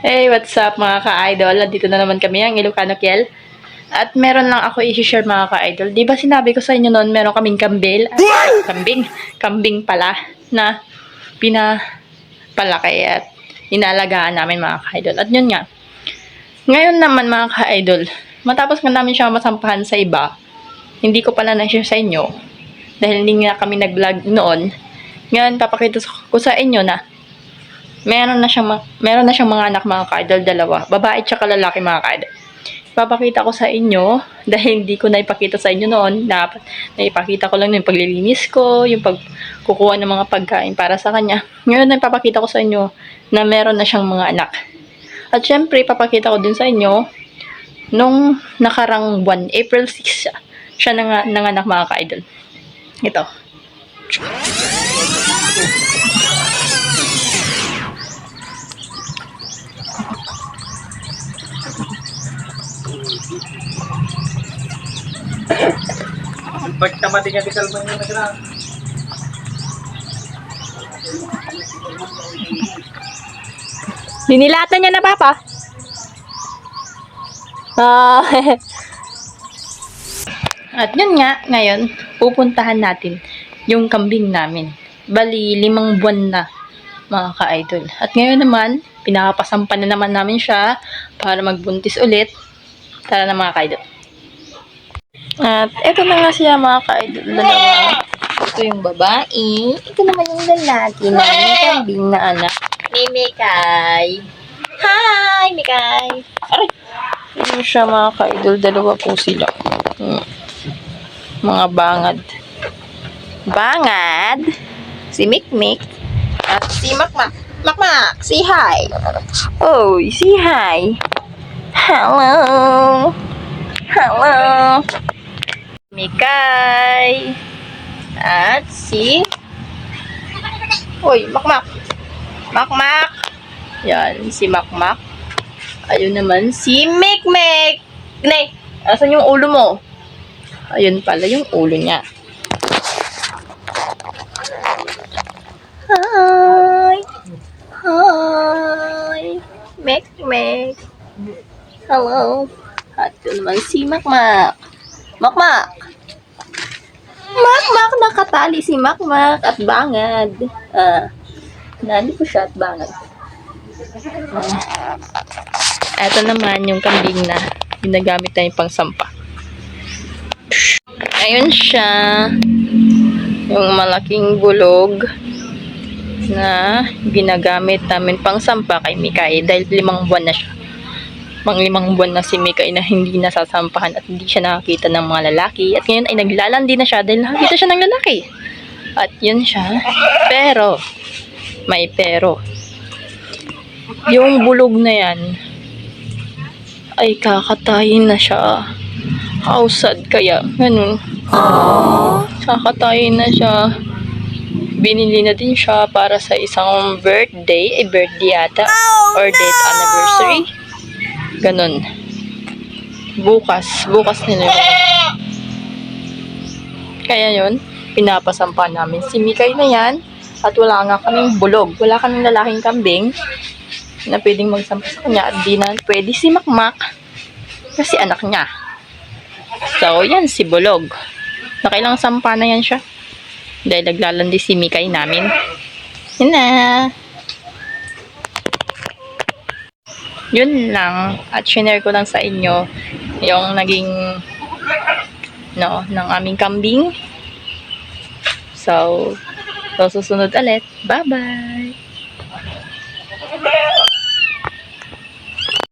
Hey, what's up mga ka-idol? Dito na naman kami, ang Ilocano Kiel. At meron lang ako i-share mga ka-idol. Di ba sinabi ko sa inyo noon, meron kaming kambing pala, na pinapalaki at inalagaan namin mga ka-idol. At yun nga, ngayon naman mga ka-idol, matapos nga namin siya masampahan sa iba, hindi ko pala na-share sa inyo, dahil hindi nga kami nag-vlog noon. Ngayon, papakita ko sa inyo na meron na siyang mga anak mga ka-idol, dalawa. Babae tsaka lalaki mga ka-idol. Papakita ko sa inyo dahil hindi ko naipakita sa inyo noon. Dapat naipakita ko lang yung paglilinis ko, yung pagkukuha ng mga pagkain para sa kanya. Ngayon naipapakita ko sa inyo na meron na siyang mga anak. At syempre, papakita ko din sa inyo nung nakarang buwan, April 6 siya nanganak mga ka-idol. Ito. Ba't tamati nga di kalman yung nagra? Dinilatan niya na, Papa. At yun nga, ngayon, pupuntahan natin yung kambing namin. Bali, 5 buwan na, mga ka-idol. At ngayon naman, pinakapasampan na naman namin siya para magbuntis ulit. Tara na mga ka-idol. At eto na nga siya mga ka-idol. Dalawa. Ito yung babae. Ito naman yung lalaki na yung kambing na anak ni Mikay. Hi, Mikay! Aray! Ito siya mga ka-idol. Dalawa po sila. Mga bangad. Bangad! Si Mikmik at si Makmak. Makmak! Say hi! Oh, say hi! Hello! Hello! Mikay! At si... Uy, Makmak! Makmak! Yan, si Makmak. Ayun naman, si Mikmik! Ne! Asan yung ulo mo? Ayun pala yung ulo niya. Hi! Hi! Mikmik! Hello! At yun naman si Makmak. Makmak! Makmak! Nakatali si Makmak at bangad. Nandito siya at bangad. Ito naman yung kambing na ginagamit na yung pangsampa. Ayun siya. Yung malaking bulog na ginagamit namin pangsampa kay Mikay dahil 5 buwan na siya. 5 buwan na si Mikay na hindi nasasampahan at hindi siya nakakita ng mga lalaki. At ngayon ay naglalandi na siya dahil nakakita siya ng lalaki. At yun siya. Pero, may pero. Yung bulog na yan ay kakatayin na siya. How sad kaya. Ganun. Kakatayin na siya. Binili na din siya para sa isang birthday. Birthday yata. Or date anniversary. Ganun. Bukas nila yun. Kaya yun, pinapasampa namin si Mikay na yan. At wala nga kaming bulog. Wala kaming lalaking kambing na pwedeng magsampa sa kanya. At di na pwede si Makmak kasi anak niya. So, yan si Bulog. Nakailang sampa na yan siya. Dahil naglalandi si Mikay namin. Yun na. Yun lang. At share ko lang sa inyo yung naging ng aming kambing. So susunod ulit. Bye-bye!